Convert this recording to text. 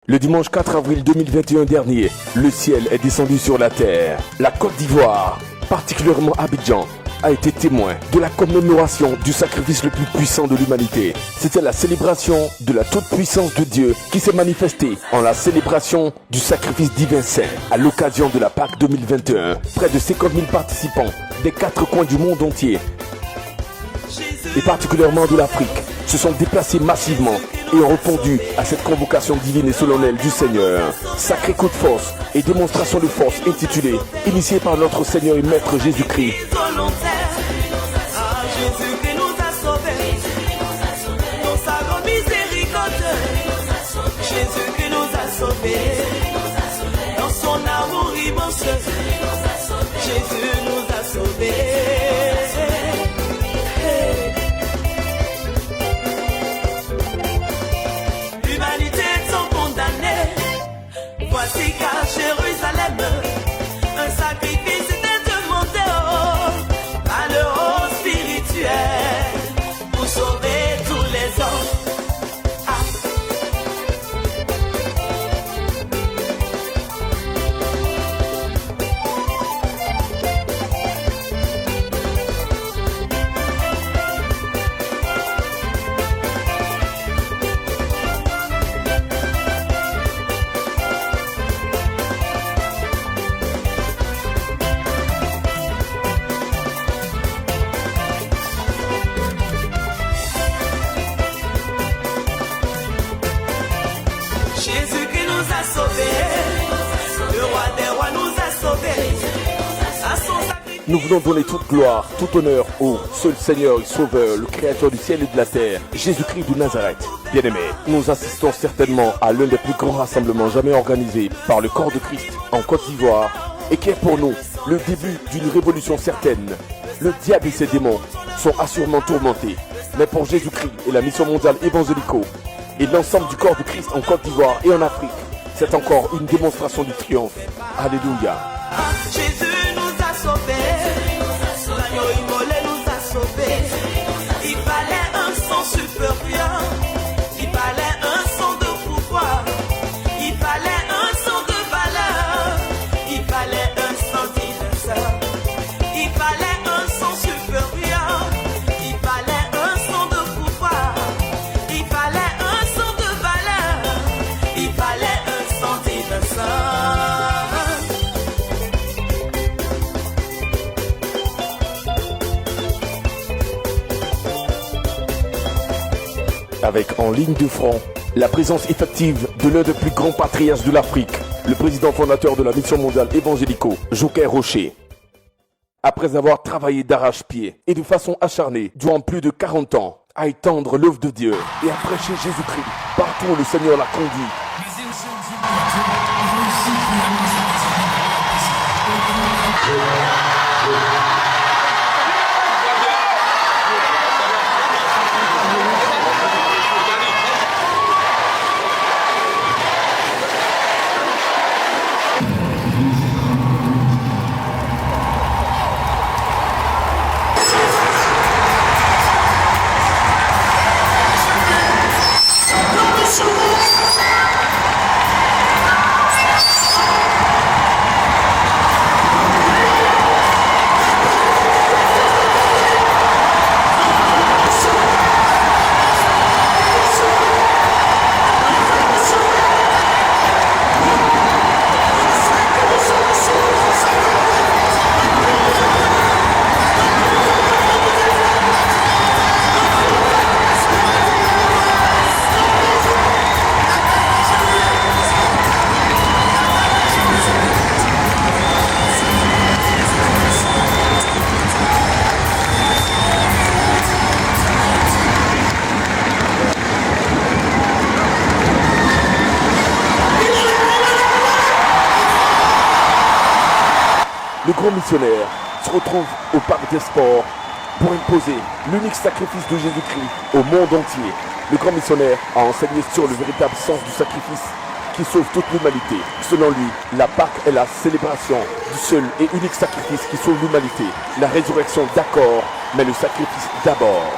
Le dimanche 4 avril 2021 dernier, le ciel est descendu sur la terre. La Côte d'Ivoire, particulièrement Abidjan, a été témoin de la commémoration du sacrifice le plus puissant de l'humanité. C'était la célébration de la toute-puissance de Dieu qui s'est manifestée en la célébration du sacrifice divin saint. À l'occasion de la Pâque 2021, près de 50 000 participants des 4 coins du monde entier, et particulièrement de l'Afrique, se sont déplacés massivement et ont répondu à cette convocation divine et solennelle du Seigneur. Sacré coup de force et démonstration de force intitulée, initiée par notre Seigneur et Maître Jésus-Christ. Jésus-Christ nous a sauvés, dans sa grande miséricorde. Jésus-Christ nous a sauvés, dans son amour immense. Jésus nous a sauvés. L'humanité sont condamnés. Voici qu'à Jérusalem, un sacrifice était demandé par le haut spirituel pour sauver tous les hommes. Jésus-Christ nous a sauvés, le roi des rois nous a sauvés. Nous voulons donner toute gloire, tout honneur au seul Seigneur et Sauveur, le Créateur du ciel et de la terre, Jésus-Christ de Nazareth. Bien-aimés, nous assistons certainement à l'un des plus grands rassemblements jamais organisés par le corps de Christ en Côte d'Ivoire et qui est pour nous le début d'une révolution certaine. Le diable et ses démons sont assurément tourmentés, mais pour Jésus-Christ et la mission mondiale évangélico et l'ensemble du corps de Christ en Côte d'Ivoire et en Afrique, c'est encore une démonstration du triomphe. Alléluia. Jésus nous a sauvés, l'agneau immolé nous a sauvés. Il fallait un sang supérieur, il fallait un sang de pouvoir, il fallait un sang de valeur, il fallait un sang d'innocence, il fallait un sang supérieur, il fallait un sang de pouvoir, il fallait un sang de valeur, il fallait un sang d'innocence. Avec en ligne de front la présence effective de l'un des plus grands patriarches de l'Afrique, le président fondateur de la mission mondiale évangélico, Joker Rocher. Après avoir travaillé d'arrache-pied et de façon acharnée durant plus de 40 ans à étendre l'œuvre de Dieu et à prêcher Jésus-Christ partout où le Seigneur l'a conduit, le grand missionnaire se retrouve au parc des sports pour imposer l'unique sacrifice de Jésus-Christ au monde entier. Le grand missionnaire a enseigné sur le véritable sens du sacrifice qui sauve toute l'humanité. Selon lui, la Pâque est la célébration du seul et unique sacrifice qui sauve l'humanité. La résurrection d'accord, mais le sacrifice d'abord.